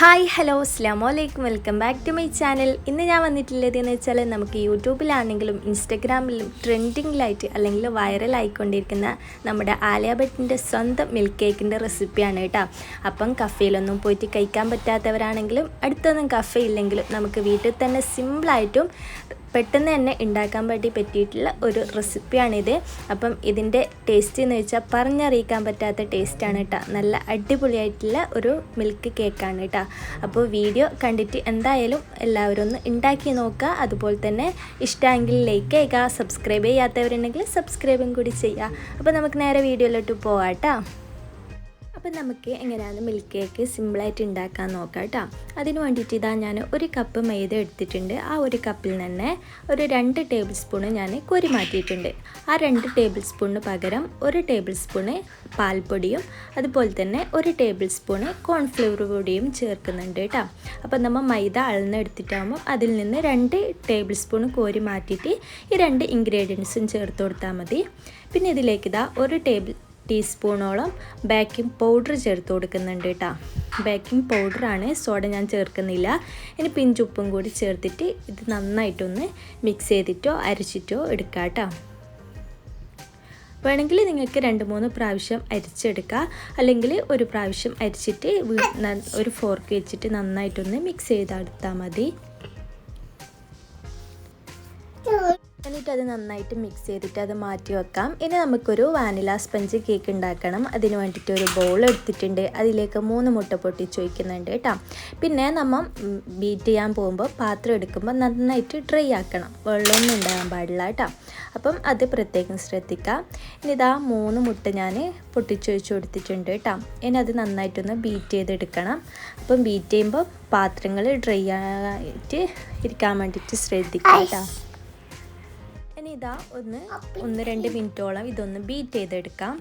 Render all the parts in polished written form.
Hi hello അസ്സലാമു അലൈക്കും welcome back to my channel. ഇന്ന് ഞാൻ വന്നിട്ടുള്ളതെന്ന് വെച്ചാൽ നമുക്ക് യൂട്യൂബിലാണെങ്കിലും ഇൻസ്റ്റഗ്രാമിലും ട്രെൻഡിങ്ങിലായിട്ട് അല്ലെങ്കിൽ വൈറലായിക്കൊണ്ടിരിക്കുന്ന നമ്മുടെ ആലിയ ഭട്ടിൻ്റെ സ്വന്തം മിൽക്ക് കേക്കിൻ്റെ റെസിപ്പിയാണ് കേട്ടോ. അപ്പം കഫേയിലൊന്നും പോയിട്ട് കഴിക്കാൻ പറ്റാത്തവരാണെങ്കിലും അടുത്തൊന്നും കഫേ ഇല്ലെങ്കിലും നമുക്ക് വീട്ടിൽ തന്നെ സിമ്പിളായിട്ടും പെട്ടെന്ന് തന്നെ ഉണ്ടാക്കാൻ പറ്റിയിട്ടുള്ള ഒരു റെസിപ്പിയാണിത്. അപ്പം ഇതിൻ്റെ ടേസ്റ്റ് എന്ന് വെച്ചാൽ പറഞ്ഞറിയിക്കാൻ പറ്റാത്ത ടേസ്റ്റാണ് കേട്ടോ. നല്ല അടിപൊളിയായിട്ടുള്ള ഒരു മിൽക്ക് കേക്കാണ് കേട്ടോ. അപ്പോൾ വീഡിയോ കണ്ടിട്ട് എന്തായാലും എല്ലാവരും ഒന്ന് ഉണ്ടാക്കി നോക്കുക. അതുപോലെ തന്നെ ഇഷ്ടമെങ്കിൽ ലൈക്ക് ചെയ്യുക, സബ്സ്ക്രൈബ് ചെയ്യാത്തവരുണ്ടെങ്കിൽ സബ്സ്ക്രൈബും കൂടി ചെയ്യുക. അപ്പോൾ നമുക്ക് നേരെ വീഡിയോയിലോട്ട് പോകാം കേട്ടോ. അപ്പം നമുക്ക് എങ്ങനെയാണ് മിൽക്ക് കേക്ക് സിമ്പിളായിട്ട് ഉണ്ടാക്കാൻ നോക്കാം കേട്ടോ. അതിന് വേണ്ടിയിട്ട് ഇതാ ഞാൻ ഒരു കപ്പ് മൈദ എടുത്തിട്ടുണ്ട്. ആ ഒരു കപ്പിൽ തന്നെ ഒരു 2 ടേബിൾ സ്പൂണ് ഞാൻ കോരി മാറ്റിയിട്ടുണ്ട്. ആ 2 ടേബിൾ സ്പൂണിന് പകരം 1 ടേബിൾ സ്പൂണ് പാൽപ്പൊടിയും അതുപോലെ തന്നെ 1 ടേബിൾ സ്പൂണ് കോൺഫ്ലവർ പൊടിയും ചേർക്കുന്നുണ്ട് കേട്ടോ. അപ്പം നമ്മൾ മൈദ അളന്നെടുത്തിട്ടാകുമ്പോൾ അതിൽ നിന്ന് 2 ടേബിൾ സ്പൂണ് കോരി മാറ്റിയിട്ട് ഈ 2 ഇൻഗ്രീഡിയൻസും ചേർത്ത് കൊടുത്താൽ മതി. പിന്നെ ഇതിലേക്ക് ഇതാ 1 ടീസ്പൂണോളം ബേക്കിംഗ് പൗഡർ ചേർത്ത് കൊടുക്കുന്നുണ്ട് കേട്ടോ. ബേക്കിംഗ് പൗഡറാണ്, സോഡ ഞാൻ ചേർക്കുന്നില്ല. ഇനി പിഞ്ചുപ്പും കൂടി ചേർത്തിട്ട് ഇത് നന്നായിട്ടൊന്ന് മിക്സ് ചെയ്തിട്ടോ അരച്ചിട്ടോ എടുക്കാം കേട്ടോ. വേണമെങ്കിൽ നിങ്ങൾക്ക് 2-3 പ്രാവശ്യം അരിച്ചെടുക്കുക, അല്ലെങ്കിൽ ഒരു പ്രാവശ്യം അരിച്ചിട്ട് ഒരു ഫോർക്ക് വെച്ചിട്ട് നന്നായിട്ടൊന്ന് മിക്സ് ചെയ്തെടുത്താൽ മതി. എന്നിട്ട് അത് നന്നായിട്ട് മിക്സ് ചെയ്തിട്ട് അത് മാറ്റി വെക്കാം. ഇനി നമുക്കൊരു വാനില സ്പഞ്ച് കേക്ക് ഉണ്ടാക്കണം. അതിന് വേണ്ടിയിട്ട് ഒരു ബൗൾ എടുത്തിട്ടുണ്ട്. അതിലേക്ക് 3 മുട്ട പൊട്ടിച്ച് വയ്ക്കുന്നുണ്ട് കേട്ടോ. പിന്നെ നമ്മൾ ബീറ്റ് ചെയ്യാൻ പോകുമ്പോൾ പാത്രം എടുക്കുമ്പോൾ നന്നായിട്ട് ഡ്രൈ ആക്കണം, വെള്ളമൊന്നും ഉണ്ടാകാൻ പാടില്ല കേട്ടോ. അപ്പം അത് പ്രത്യേകം ശ്രദ്ധിക്കാം. ഇനി ഇതാ 3 മുട്ട ഞാൻ പൊട്ടിച്ച് വെച്ച് കൊടുത്തിട്ടുണ്ട് കേട്ടോ. ഇനി അത് നന്നായിട്ടൊന്ന് ബീറ്റ് ചെയ്തെടുക്കണം. അപ്പം ബീറ്റ് ചെയ്യുമ്പോൾ പാത്രങ്ങൾ ഡ്രൈ ആയിട്ട് ഇരിക്കാൻ വേണ്ടിയിട്ട് ശ്രദ്ധിക്കാം കേട്ടോ. ഇനി ഇതാ 1-2 മിനിറ്റോളം ഇതൊന്ന് ബീറ്റ് ചെയ്തെടുക്കാം.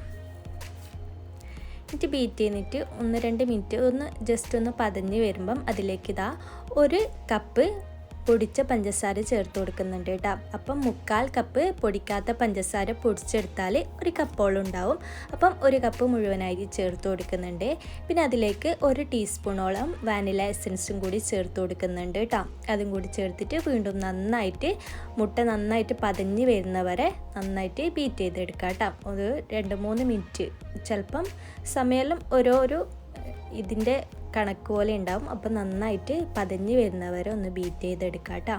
എന്നിട്ട് ബീറ്റ് ചെയ്തിട്ട് 1-2 മിനിറ്റ് ജസ്റ്റ് ഒന്ന് പതഞ്ഞ് വരുമ്പം അതിലേക്ക് ഇതാ 1 കപ്പ് പൊടിച്ച പഞ്ചസാര ചേർത്ത് കൊടുക്കുന്നുണ്ട് കേട്ടോ. അപ്പം 1/4 കപ്പ് പൊടിക്കാത്ത പഞ്ചസാര പൊടിച്ചെടുത്താൽ 1 കപ്പോളം ഉണ്ടാവും. അപ്പം 1 കപ്പ് മുഴുവനായി ചേർത്ത് കൊടുക്കുന്നുണ്ട്. പിന്നെ അതിലേക്ക് 1 ടീസ്പൂണോളം വാനില എസൻസും കൂടി ചേർത്ത് കൊടുക്കുന്നുണ്ട് കേട്ടോ. അതും കൂടി ചേർത്തിട്ട് വീണ്ടും നന്നായിട്ട് മുട്ട നന്നായിട്ട് പതഞ്ഞ് വരുന്നവരെ നന്നായിട്ട് ബീറ്റ് ചെയ്തെടുക്കാം കേട്ടോ. ഒരു 2-3 മിനിറ്റ്, ചിലപ്പം സമയം ഓരോരോ ഇതിൻ്റെ കണക്ക് പോലെ ഉണ്ടാവും. അപ്പം നന്നായിട്ട് പതഞ്ഞ് വരുന്നവരെ ഒന്ന് ബീറ്റ് ചെയ്തെടുക്കാം കേട്ടോ.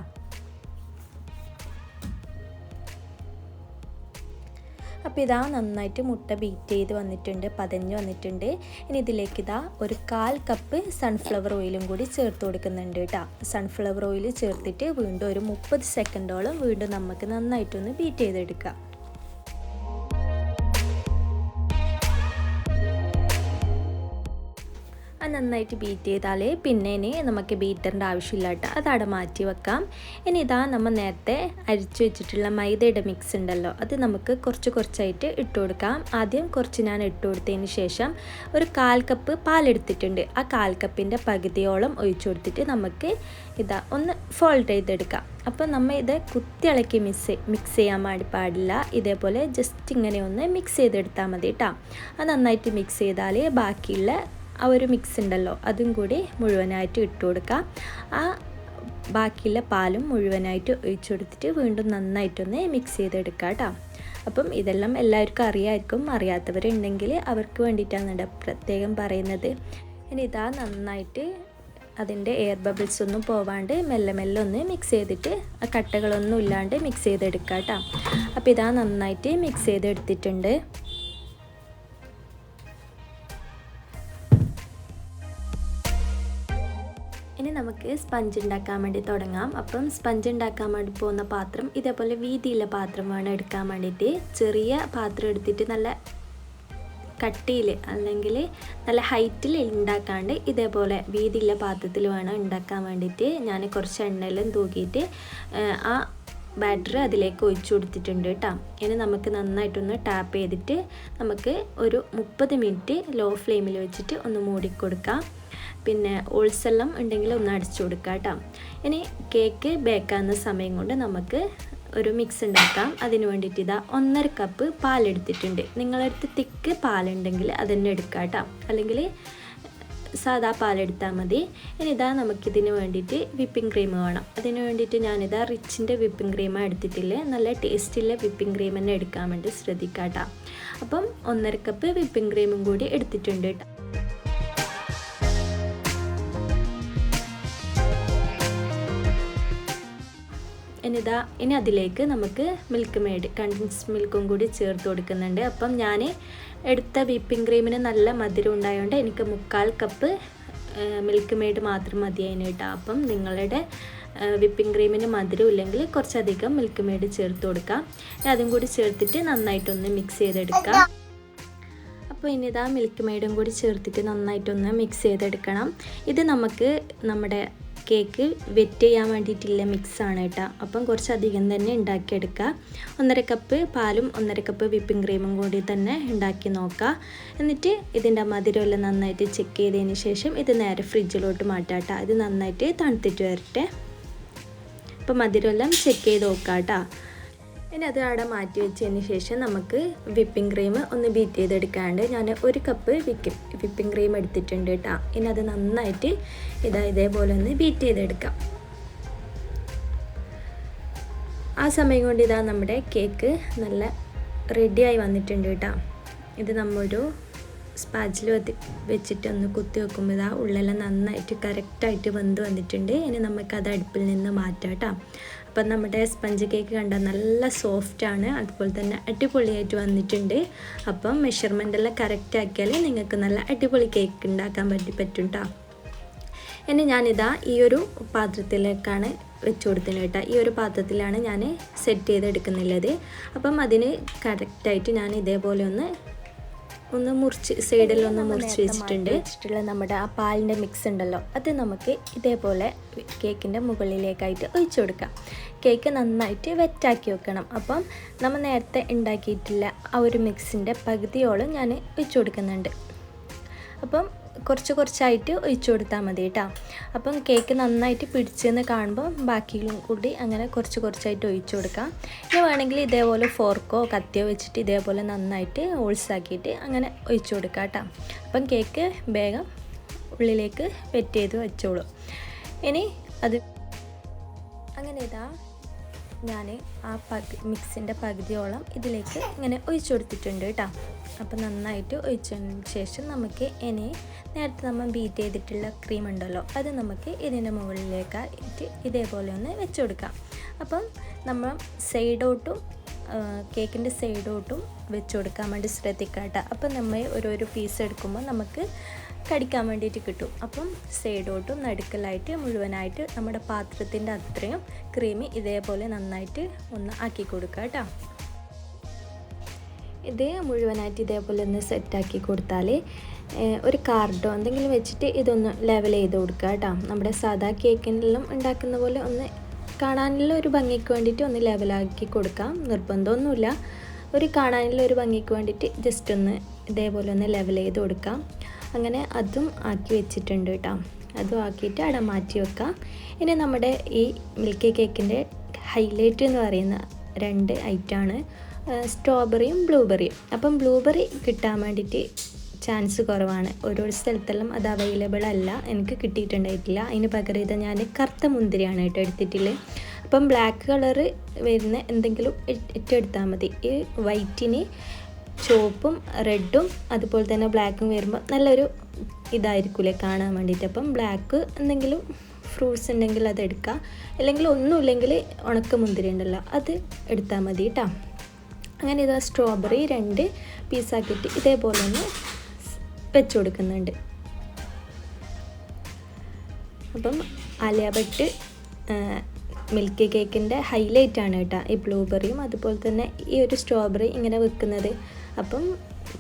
അപ്പോൾ ഇതാ നന്നായിട്ട് മുട്ട ബീറ്റ് ചെയ്ത് വന്നിട്ടുണ്ട്, പതഞ്ഞ് വന്നിട്ടുണ്ട്. ഇനി ഇതിലേക്ക് ഇതാ ഒരു 1/4 കപ്പ് സൺഫ്ലവർ ഓയിലും കൂടി ചേർത്ത് കൊടുക്കുന്നുണ്ട് കേട്ടോ. സൺഫ്ലവർ ഓയിൽ ചേർത്തിട്ട് വീണ്ടും ഒരു 30 സെക്കൻഡോളം വീണ്ടും നമുക്ക് നന്നായിട്ടൊന്ന് ബീറ്റ് ചെയ്തെടുക്കാം. നന്നായിട്ട് ബീറ്റ് ചെയ്താൽ പിന്നെ ഇനി നമുക്ക് ബീറ്ററിൻ്റെ ആവശ്യമില്ല കേട്ടോ. അത് അവിടെ മാറ്റി വെക്കാം. ഇനി ഇതാ നമ്മൾ നേരത്തെ അരിച്ചു വെച്ചിട്ടുള്ള മൈദയുടെ മിക്സ് ഉണ്ടല്ലോ, അത് നമുക്ക് കുറച്ചായിട്ട് ഇട്ട് കൊടുക്കാം. ആദ്യം കുറച്ച് ഞാൻ ഇട്ട് കൊടുത്തതിന് ശേഷം ഒരു 1/4 കപ്പ് പാലെടുത്തിട്ടുണ്ട്. ആ 1/4 കപ്പിൻ്റെ പകുതിയോളം ഒഴിച്ചു കൊടുത്തിട്ട് നമുക്ക് ഇതാ ഒന്ന് ഫോൾഡ് ചെയ്തെടുക്കാം. അപ്പം നമ്മൾ ഇത് കുത്തിയിളക്കി മിക്സ് ചെയ്യാൻ പാടില്ല. ഇതേപോലെ ജസ്റ്റ് ഇങ്ങനെ ഒന്ന് മിക്സ് ചെയ്തെടുത്താൽ മതി കേട്ടോ. അത് നന്നായിട്ട് മിക്സ് ചെയ്താൽ ബാക്കിയുള്ള ആ ഒരു മിക്സ് ഉണ്ടല്ലോ അതും കൂടി മുഴുവനായിട്ട് ഇട്ട് കൊടുക്കാം. ആ ബാക്കിയുള്ള പാലും മുഴുവനായിട്ട് ഒഴിച്ചു കൊടുത്തിട്ട് വീണ്ടും നന്നായിട്ടൊന്ന് മിക്സ് ചെയ്തെടുക്കാം കേട്ടോ. അപ്പം ഇതെല്ലാം എല്ലാവർക്കും അറിയാമായിരിക്കും, അറിയാത്തവരുണ്ടെങ്കിൽ അവർക്ക് വേണ്ടിയിട്ടാണ് പ്രത്യേകം പറയുന്നത്. ഇനി ഇതാ നന്നായിട്ട് അതിൻ്റെ എയർ ബബിൾസ് ഒന്നും പോവാണ്ട് മെല്ലെ ഒന്ന് മിക്സ് ചെയ്തിട്ട് ആ കട്ടകളൊന്നും ഇല്ലാണ്ട് മിക്സ് ചെയ്തെടുക്കാം കേട്ടോ. അപ്പോൾ ഇതാ നന്നായിട്ട് മിക്സ് ചെയ്തെടുത്തിട്ടുണ്ട്. ഇനി നമുക്ക് സ്പഞ്ച് ഉണ്ടാക്കാൻ വേണ്ടി തുടങ്ങാം. അപ്പം സ്പഞ്ച് ഉണ്ടാക്കാൻ വേണ്ടി പോകുന്ന പാത്രം ഇതേപോലെ വീതിയുള്ള പാത്രം വേണം എടുക്കാൻ വേണ്ടിയിട്ട്. ചെറിയ പാത്രം എടുത്തിട്ട് നല്ല കട്ടിയിൽ അല്ലെങ്കിൽ നല്ല ഹൈറ്റിൽ ഉണ്ടാക്കാണ്ട് ഇതേപോലെ വീതിയുള്ള പാത്രത്തിൽ വേണം ഉണ്ടാക്കാൻ വേണ്ടിയിട്ട്. ഞാൻ കുറച്ച് എണ്ണയിലും തൂക്കിയിട്ട് ആ ബാറ്റർ അതിലേക്ക് ഒഴിച്ചു കൊടുത്തിട്ടുണ്ട് കേട്ടോ. ഇനി നമുക്ക് നന്നായിട്ടൊന്ന് ടാപ്പ് ചെയ്തിട്ട് നമുക്ക് ഒരു 30 മിനിറ്റ് ലോ ഫ്ലെയിമിൽ വെച്ചിട്ട് ഒന്ന് മൂടിക്കൊടുക്കാം. പിന്നെ ഓൾസെല്ലാം ഉണ്ടെങ്കിൽ ഒന്ന് അടിച്ചു കൊടുക്കാം കേട്ടോ. ഇനി കേക്ക് ബേക്കാവുന്ന സമയം കൊണ്ട് നമുക്ക് ഒരു മിക്സ് ഉണ്ടാക്കാം. അതിന് വേണ്ടിയിട്ട് ഇതാ 1.5 കപ്പ് പാലെടുത്തിട്ടുണ്ട്. നിങ്ങളടുത്ത് തിക്ക് പാലുണ്ടെങ്കിൽ അതന്നെ എടുക്കാം കേട്ടോ. അല്ലെങ്കിൽ സാദാ പാലെടുത്താൽ മതി. ഇനി ഇതാ നമുക്കിതിന് വേണ്ടിയിട്ട് വിപ്പിംഗ് ക്രീം വേണം. അതിന് വേണ്ടിയിട്ട് ഞാനിതാ റിച്ചിൻ്റെ വിപ്പിംഗ് ക്രീമാണ് എടുത്തിട്ടില്ലേ. നല്ല ടേസ്റ്റുള്ള വിപ്പിംഗ് ക്രീം തന്നെ എടുക്കാൻ വേണ്ടി ശ്രദ്ധിക്കാം കേട്ടോ. അപ്പം 1.5 കപ്പ് വിപ്പിംഗ് ക്രീമും കൂടി എടുത്തിട്ടുണ്ട് കേട്ടോ. ഇനി അതിലേക്ക് നമുക്ക് മിൽക്ക് മെയ്ഡ് കണ്ടൻസ്ഡ് മിൽക്കും കൂടി ചേർത്ത് കൊടുക്കുന്നുണ്ട്. അപ്പം ഞാൻ എടുത്ത വിപ്പിംഗ് ക്രീമിന് നല്ല മധുരം ഉണ്ടായതുകൊണ്ട് എനിക്ക് 1/4 കപ്പ് മിൽക്ക് മെയ്ഡ് മാത്രം മതിയായിരുന്നു കേട്ടോ. അപ്പം നിങ്ങളുടെ വിപ്പിംഗ് ക്രീമിന് മധുരം ഇല്ലെങ്കിൽ കുറച്ചധികം മിൽക്ക് മെയ്ഡ് ചേർത്ത് കൊടുക്കാം. അതും കൂടി ചേർത്തിട്ട് നന്നായിട്ടൊന്ന് മിക്സ് ചെയ്തെടുക്കാം. അപ്പോൾ ഇനി ഇതാ മിൽക്ക് മെയ്ഡും കൂടി ചേർത്തിട്ട് നന്നായിട്ടൊന്ന് മിക്സ് ചെയ്തെടുക്കണം. ഇത് നമുക്ക് നമ്മുടെ കേക്ക് വെറ്റ് ചെയ്യാൻ വേണ്ടിയിട്ടുള്ള മിക്സാണ് കേട്ടോ. അപ്പം കുറച്ചധികം തന്നെ ഉണ്ടാക്കിയെടുക്കുക. 1.5 കപ്പ് പാലും 1.5 കപ്പ് വിപ്പിംഗ് ക്രീമും കൂടി തന്നെ ഉണ്ടാക്കി നോക്കുക. എന്നിട്ട് ഇതിൻ്റെ മധുരമെല്ലാം നന്നായിട്ട് ചെക്ക് ചെയ്തതിന് ശേഷം ഇത് നേരെ ഫ്രിഡ്ജിലോട്ട് മാറ്റാം കേട്ടോ. ഇത് നന്നായിട്ട് തണുത്തിട്ട് വരട്ടെ. അപ്പോൾ മധുരമെല്ലാം ചെക്ക് ചെയ്ത് നോക്കാം കേട്ടോ. ഇനി അത് അവിടെ മാറ്റി വെച്ചതിന് ശേഷം നമുക്ക് വിപ്പിംഗ് ക്രീം ഒന്ന് ബീറ്റ് ചെയ്തെടുക്കാണ്ട് ഞാൻ 1 കപ്പ് വിപ്പിംഗ് ക്രീം എടുത്തിട്ടുണ്ട് കേട്ടോ. ഇനി അത് നന്നായിട്ട് ഇതേപോലെ ഒന്ന് ബീറ്റ് ചെയ്തെടുക്കാം. ആ സമയം കൊണ്ട് നമ്മുടെ കേക്ക് നല്ല റെഡിയായി വന്നിട്ടുണ്ട് കേട്ടോ. ഇത് നമ്മൊരു സ്പാച്ചിൽ വെച്ചിട്ട് ഒന്ന് കുത്തി വെക്കുമ്പോൾ ഉള്ളെല്ലാം നന്നായിട്ട് കറക്റ്റായിട്ട് വെന്ത് വന്നിട്ടുണ്ട്. ഇനി നമുക്കത് അടുപ്പിൽ നിന്ന് മാറ്റാം കേട്ടോ. അപ്പം നമ്മുടെ സ്പഞ്ച് കേക്ക് കണ്ടാൽ നല്ല സോഫ്റ്റാണ്, അതുപോലെ തന്നെ അടിപൊളിയായിട്ട് വന്നിട്ടുണ്ട്. അപ്പം മെഷർമെൻ്റെല്ലാം കറക്റ്റ് ആക്കിയാൽ നിങ്ങൾക്ക് നല്ല അടിപൊളി കേക്ക് ഉണ്ടാക്കാൻ പറ്റും കേട്ടോ. ഇനി ഞാനിതാ ഈ ഒരു പാത്രത്തിലേക്കാണ് വെച്ച് കൊടുത്തത് കേട്ടോ. ഈ ഒരു പാത്രത്തിലാണ് ഞാൻ സെറ്റ് ചെയ്തെടുക്കുന്നുള്ളത്. അപ്പം അതിന് കറക്റ്റായിട്ട് ഞാൻ ഇതേപോലെ ഒന്ന് മുറിച്ച് സൈഡിലൊന്ന് മുറിച്ച് വെച്ചിട്ടുള്ള നമ്മുടെ ആ പാലിൻ്റെ മിക്സ് ഉണ്ടല്ലോ, അത് നമുക്ക് ഇതേപോലെ കേക്കിൻ്റെ മുകളിലേക്കായിട്ട് ഒഴിച്ചു കൊടുക്കാം. കേക്ക് നന്നായിട്ട് വെറ്റാക്കി വെക്കണം. അപ്പം നമ്മൾ നേരത്തെ ഉണ്ടാക്കിയിട്ടുള്ള ആ ഒരു മിക്സിൻ്റെ പകുതിയോളം ഞാൻ ഒഴിച്ചു കൊടുക്കുന്നുണ്ട്. അപ്പം കുറച്ചായിട്ട് ഒഴിച്ചു കൊടുത്താൽ മതി കേട്ടോ. അപ്പം കേക്ക് നന്നായിട്ട് പിടിച്ചെന്ന് കാണുമ്പോൾ ബാക്കിയും കൂടി അങ്ങനെ കുറച്ചായിട്ട് ഒഴിച്ചു കൊടുക്കാം. ഇനി വേണമെങ്കിൽ ഇതേപോലെ ഫോർക്കോ കത്തിയോ വെച്ചിട്ട് ഇതേപോലെ നന്നായിട്ട് ഹോൾസാക്കിയിട്ട് അങ്ങനെ ഒഴിച്ചു കൊടുക്കാം കേട്ടോ. അപ്പം കേക്ക് വേഗം ഉള്ളിലേക്ക് വെറ്റ് ചെയ്ത് വെച്ചോളൂ. ഇനി അത് അങ്ങനെ ഞാൻ ആ മിക്സിൻ്റെ പകുതിയോളം ഇതിലേക്ക് ഇങ്ങനെ ഒഴിച്ചു കൊടുത്തിട്ടുണ്ട് കേട്ടോ. അപ്പോൾ നന്നായിട്ട് ഒഴിച്ചതിന് ശേഷം നമുക്ക് ഇനി നേരത്തെ നമ്മൾ ബീറ്റ് ചെയ്തിട്ടുള്ള ക്രീം ഉണ്ടല്ലോ, അത് നമുക്ക് ഇതിൻ്റെ മുകളിലേക്കായിട്ട് ഇതേപോലെ ഒന്ന് വെച്ച് കൊടുക്കാം. അപ്പം നമ്മൾ സൈഡോട്ടും കേക്കിൻ്റെ സൈഡോട്ടും വെച്ച് കൊടുക്കാൻ വേണ്ടി ശ്രദ്ധിക്കാം കേട്ടോ. അപ്പം നമ്മൾ ഓരോരോ പീസ് എടുക്കുമ്പോൾ നമുക്ക് കടിക്കാൻ വേണ്ടിയിട്ട് കിട്ടും. അപ്പം സൈഡോട്ടും നടുക്കലായിട്ട് മുഴുവനായിട്ട് നമ്മുടെ പാത്രത്തിൻ്റെ അത്രയും ക്രീം ഇതേപോലെ നന്നായിട്ട് ഒന്ന് ആക്കി കൊടുക്കുക കേട്ടോ. ഇത് മുഴുവനായിട്ട് ഇതേപോലെ ഒന്ന് സെറ്റാക്കി കൊടുത്താൽ ഒരു കാർഡോ എന്തെങ്കിലും വെച്ചിട്ട് ഇതൊന്ന് ലെവൽ ചെയ്ത് കൊടുക്കുക കേട്ടോ. നമ്മുടെ സാധാ കേക്കിനെല്ലാം ഉണ്ടാക്കുന്ന പോലെ ഒന്ന് കാണാനുള്ള ഒരു ഭംഗിക്ക് വേണ്ടിയിട്ട് ഒന്ന് ലെവലാക്കി കൊടുക്കാം. നിർബന്ധമൊന്നുമില്ല, ഒരു കാണാനുള്ള ഒരു ഭംഗിക്ക് വേണ്ടിയിട്ട് ജസ്റ്റ് ഒന്ന് ഇതേപോലെ ഒന്ന് ലെവൽ ചെയ്ത് കൊടുക്കാം. അങ്ങനെ അതും ആക്കി വെച്ചിട്ടുണ്ട് കേട്ടോ. അതും ആക്കിയിട്ട് അവിടെ മാറ്റി വെക്കാം. ഇനി നമ്മുടെ ഈ മിൽക്കി കേക്കിൻ്റെ ഹൈലൈറ്റ് എന്ന് പറയുന്ന 2 ഐറ്റമാണ് സ്ട്രോബെറിയും ബ്ലൂബെറിയും. അപ്പം ബ്ലൂബെറി കിട്ടാൻ വേണ്ടിയിട്ട് ചാൻസ് കുറവാണ്. ഓരോ സ്ഥലത്തെല്ലാം അത് അവൈലബിൾ അല്ല, എനിക്ക് കിട്ടിയിട്ടുണ്ടായിട്ടില്ല. അതിന് പകരം ഇത് ഞാൻ കറുത്ത മുന്തിരിയാണ് കേട്ടോ എടുത്തിട്ടുള്ളത്. അപ്പം ബ്ലാക്ക് കളറ് വരുന്ന എന്തെങ്കിലും ഇട്ടെടുത്താൽ മതി. ഈ വൈറ്റിന് ചുവപ്പും റെഡും അതുപോലെ തന്നെ ബ്ലാക്കും വരുമ്പോൾ നല്ലൊരു ഇതായിരിക്കില്ലേ കാണാൻ വേണ്ടിയിട്ട്. അപ്പം ബ്ലാക്ക് എന്തെങ്കിലും ഫ്രൂട്ട്സ് ഉണ്ടെങ്കിൽ അത് എടുക്കുക, അല്ലെങ്കിൽ ഒന്നുമില്ലെങ്കിൽ ഉണക്ക മുന്തിരി ഉണ്ടല്ലോ അത് എടുത്താൽ മതി കേട്ടോ. അങ്ങനെ ഇതാ സ്ട്രോബെറി 2 പീസാക്കിയിട്ട് ഇതേപോലെ ഒന്ന് വെച്ച് കൊടുക്കുന്നുണ്ട്. അപ്പം ആലിയ ഭട്ട് മിൽക്കി കേക്കിൻ്റെ ഹൈലൈറ്റ് ആണ് കേട്ടോ ഈ ബ്ലൂബെറിയും അതുപോലെ തന്നെ ഈ ഒരു സ്ട്രോബെറി ഇങ്ങനെ വെക്കുന്നത്. അപ്പം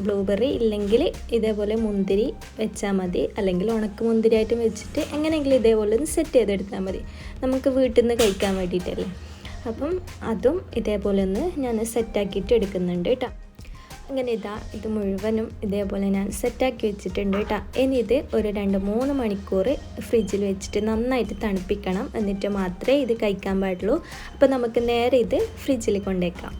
ബ്ലൂബെറി ഇല്ലെങ്കിൽ ഇതേപോലെ മുന്തിരി വെച്ചാൽ മതി, അല്ലെങ്കിൽ ഉണക്ക മുന്തിരിയായിട്ടും വെച്ചിട്ട് എങ്ങനെയെങ്കിലും ഇതേപോലെ ഒന്ന് സെറ്റ് ചെയ്തെടുത്താൽ മതി, നമുക്ക് വീട്ടിൽ നിന്ന് കഴിക്കാൻ വേണ്ടിയിട്ടല്ലേ. അപ്പം അതും ഇതേപോലെ ഒന്ന് ഞാൻ സെറ്റാക്കിയിട്ട് എടുക്കുന്നുണ്ട് കേട്ടോ. അങ്ങനെ ഇത് മുഴുവനും ഇതേപോലെ ഞാൻ സെറ്റാക്കി വെച്ചിട്ടുണ്ട് കേട്ടോ. ഇനി ഇത് ഒരു 2-3 മണിക്കൂർ ഫ്രിഡ്ജിൽ വെച്ചിട്ട് നന്നായിട്ട് തണുപ്പിക്കണം, എന്നിട്ട് മാത്രമേ ഇത് കഴിക്കാൻ പാടുള്ളൂ. അപ്പോൾ നമുക്ക് നേരെ ഇത് ഫ്രിഡ്ജിൽ കൊണ്ടേക്കാം.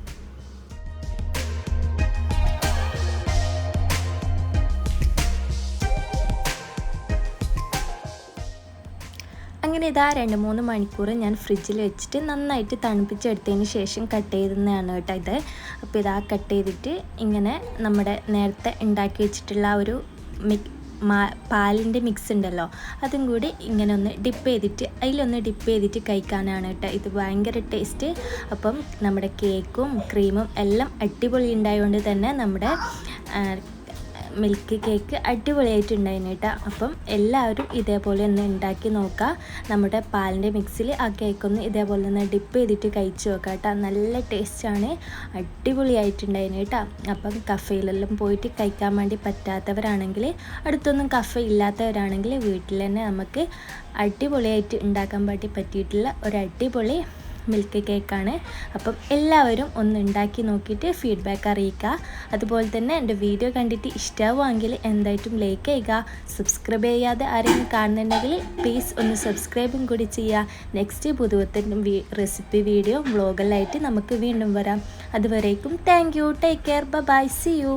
അങ്ങനെ ഇതാ 2-3 മണിക്കൂർ ഞാൻ ഫ്രിഡ്ജിൽ വെച്ചിട്ട് നന്നായിട്ട് തണുപ്പിച്ചെടുത്തതിന് ശേഷം കട്ട് ചെയ്തതാണ് കേട്ടോ ഇത്. അപ്പോൾ ഇതാ കട്ട് ചെയ്തിട്ട് ഇങ്ങനെ നമ്മുടെ നേരത്തെ ഉണ്ടാക്കി വെച്ചിട്ടുള്ള ഒരു പാലിൻ്റെ മിക്സ് ഉണ്ടല്ലോ അതും കൂടി ഇങ്ങനെ ഒന്ന് അതിലൊന്ന് ഡിപ്പ് ചെയ്തിട്ട് കഴിക്കാനാണ് കേട്ടോ ഇത് ഭയങ്കര ടേസ്റ്റ്. അപ്പം നമ്മുടെ കേക്കും ക്രീമും എല്ലാം അടിപൊളി ഉണ്ടായതുകൊണ്ട് തന്നെ നമ്മുടെ മിൽക്ക് കേക്ക് അടിപൊളിയായിട്ടുണ്ടായിരുന്നു കേട്ടോ. അപ്പം എല്ലാവരും ഇതേപോലെ ഒന്ന് ഉണ്ടാക്കി നോക്കുക. നമ്മുടെ പാലിൻ്റെ മിക്സിൽ ആ കേക്കൊന്ന് ഇതേപോലെ ഒന്ന് ഡിപ്പ് ചെയ്തിട്ട് കഴിച്ച് നോക്കുക കേട്ടോ. നല്ല ടേസ്റ്റാണ്, അടിപൊളിയായിട്ടുണ്ടായിരുന്നു കേട്ടോ. അപ്പം കഫേയിലെല്ലാം പോയിട്ട് കഴിക്കാൻ വേണ്ടി പറ്റാത്തവരാണെങ്കിൽ, അടുത്തൊന്നും കഫേ ഇല്ലാത്തവരാണെങ്കിൽ വീട്ടിൽ തന്നെ നമുക്ക് അടിപൊളിയായിട്ട് ഉണ്ടാക്കാൻ വേണ്ടി പറ്റിയിട്ടുള്ള ഒരു അടിപൊളി മിൽക്ക് കേക്കാണ്. അപ്പം എല്ലാവരും ഒന്ന് ഉണ്ടാക്കി നോക്കിയിട്ട് ഫീഡ്ബാക്ക് അറിയിക്കുക. അതുപോലെ തന്നെ എൻ്റെ വീഡിയോ കണ്ടിട്ട് ഇഷ്ടമാവുമെങ്കിൽ എന്തായിട്ടും ലൈക്ക് ചെയ്യുക. സബ്സ്ക്രൈബ് ചെയ്യാതെ ആരെങ്കിലും കാണുന്നുണ്ടെങ്കിൽ പ്ലീസ് ഒന്ന് സബ്സ്ക്രൈബും കൂടി ചെയ്യുക. നെക്സ്റ്റ് പുതുവത്തിൻ്റെ റെസിപ്പി വീഡിയോ വ്ളോഗെല്ലായിട്ട് നമുക്ക് വീണ്ടും വരാം. അതുവരേക്കും thank you, take care, bye, see U.